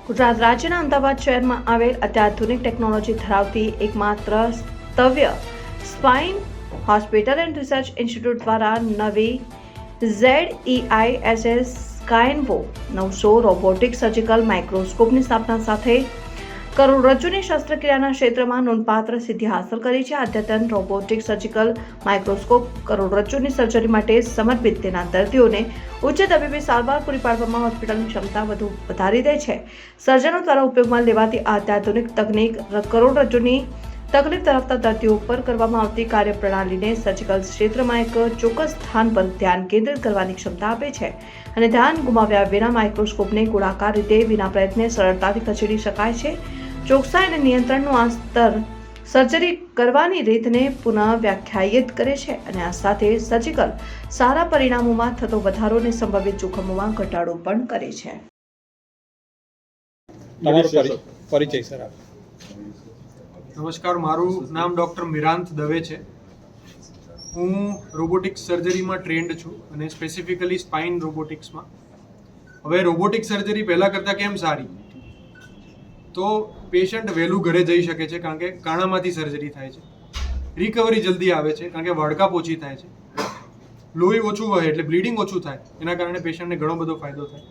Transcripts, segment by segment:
ગુજરાત રાજ્યના અમદાવાદ શહેરમાં આવેલ અત્યાધુનિક ટેકનોલોજી ધરાવતી એકમાત્ર Stavya spine hospital and research institute દ્વારા નવી ZEISS સ્કાયન્વો 900 રોબોટિક સર્જિકલ માઇક્રોસ્કોપની સ્થાપના સાથે કરોડરજ્જુની શસ્ત્રક્રિયાના ક્ષેત્રમાં નોંધપાત્ર સિદ્ધિ હાંસલ કરી છે. અદ્યતન રોબોટિક સર્જિકલ માઇક્રોસ્કોપ કરોડરજ્જુની સર્જરી માટે સમર્પિત તેના દર્દીઓને ઉચ્ચ તબીબી સારવાર પૂરી પાડવામાં હોસ્પિટલની ક્ષમતા વધુ વધારી દે છે. સર્જનો દ્વારા ઉપયોગમાં લેવાતી આ અત્યાધુનિક તકનીક કરોડરજ્જુની તકલીફ ધરાવતા દર્દીઓ પર કરવામાં આવતી કાર્યપ્રણાલીને સર્જિકલ ક્ષેત્રમાં એક ચોક્કસ સ્થાન પર ધ્યાન કેન્દ્રિત કરવાની ક્ષમતા આપે છે અને ધ્યાન ગુમાવ્યા વિના માઇક્રોસ્કોપને ગોળાકાર રીતે વિના પ્રયત્ને સરળતાથી ખસેડી શકાય છે. ચોકસાઈ અને નિયંત્રણનું આ સ્તર સર્જરી કરવાની રીતને પુનઃ વ્યાખ્યાયિત કરે છે અને આ સાથે સર્જિકલ સારા પરિણામોમાં થતો વધારો અને સંભવિત જોખમોમાં ઘટાડો પણ કરે છે. પરિચય સર આપ. નમસ્કાર, મારું નામ ડૉક્ટર મિરાંત દવે છે. હું રોબોટિક્સ સર્જરીમાં ટ્રેન્ડ છું અને સ્પેસિફિકલી સ્પાઇન રોબોટિક્સમાં. હવે રોબોટિક સર્જરી પહેલાં કરતાં કેમ સારી? તો પેશન્ટ વહેલું ઘરે જઈ શકે છે કારણ કે કાણામાંથી સર્જરી થાય છે. રિકવરી જલ્દી આવે છે કારણ કે વાડકાપ ઓછી થાય છે. લોહી ઓછું વહે એટલે બ્લીડિંગ ઓછું થાય, એના કારણે પેશન્ટને ઘણો બધો ફાયદો થાય.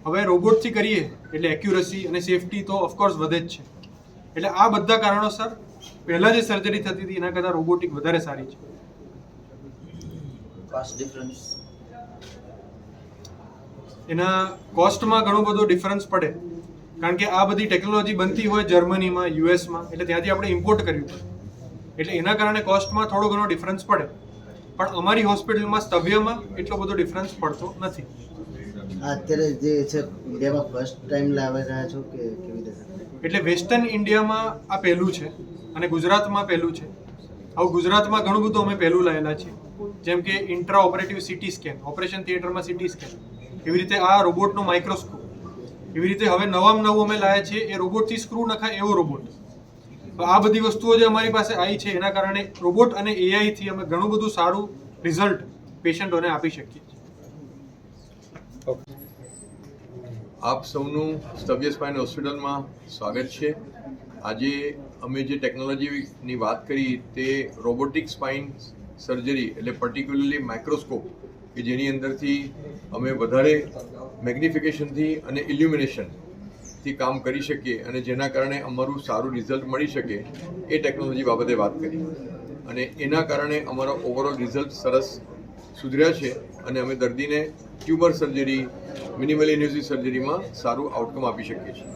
હવે રોબોટથી કરીએ એટલે એક્યુરસી અને સેફટી તો ઓફકોર્સ વધે જ છે. એટલે આ બધા કારણોસર પહેલાં જે સર્જરી થતી હતી એના કરતાં રોબોટિક વધારે સારી છે. કોસ્ટ ડિફરન્સ, એના કોસ્ટમાં ઘણો બધો ડિફરન્સ પડે કારણ કે આ બધી ટેકનોલોજી બનતી હોય જર્મનીમાં, યુએસમાં, એટલે ત્યાંથી આપણે ઇમ્પોર્ટ કરવી પડે. એટલે એના કારણે કોસ્ટમાં થોડો ઘણો ડિફરન્સ પડે, પણ અમારી હોસ્પિટલમાં સ્તવ્યમાં એટલો બધો ડિફરન્સ પડતો નથી. અત્યારે જે છે ઇન્ડિયામાં ફર્સ્ટ ટાઈમ લાવી રહ્યા છો કે કેવી રીતે? એટલે વેસ્ટર્ન ઇન્ડિયામાં આ પહેલું છે અને ગુજરાતમાં પહેલું છે. આવું ગુજરાતમાં ઘણું બધું અમે પહેલું લાવેલા છીએ, જેમ કે intra operative city scan, operation થિયેટરમાં સિટી સ્કેન, એવી રીતે આ રોબોટનો માઇક્રોસ્કોપ, એવી રીતે હવે નવું અમે લાવ્યા છીએ એ રોબોટથી સ્ક્રૂ નખાય એવો રોબોટ. આ બધી વસ્તુઓ જે અમારી પાસે આવી છે એના કારણે રોબોટ અને એઆઈથી અમે ઘણું બધું સારું રિઝલ્ટ પેશન્ટોને આપી શકીએ છીએ. આપ સૌનું સ્તવ્ય સ્પાઇન હોસ્પિટલમાં સ્વાગત છે. આજે અમે જે ટેકનોલોજીની વાત કરી તે રોબોટિક સ્પાઇન સર્જરી એટલે પર્ટિક્યુલરલી માઇક્રોસ્કોપ કે જેની અંદરથી અમે વધારે મેગ્નિફિકેશનથી અને ઇલ્યુમિનેશનથી કામ કરી શકીએ અને જેના કારણે અમારું સારું રિઝલ્ટ મળી શકે એ ટેકનોલોજી બાબતે વાત કરી અને એના કારણે અમારો ઓવરઓલ રિઝલ્ટ સરસ સુધર્યા છે અને અમે દર્દીને ટ્યુમર સર્જરી, મિનિમલ ઇન્વેઝિવ સર્જરીમાં સારું આઉટકમ આપી શકીએ છીએ.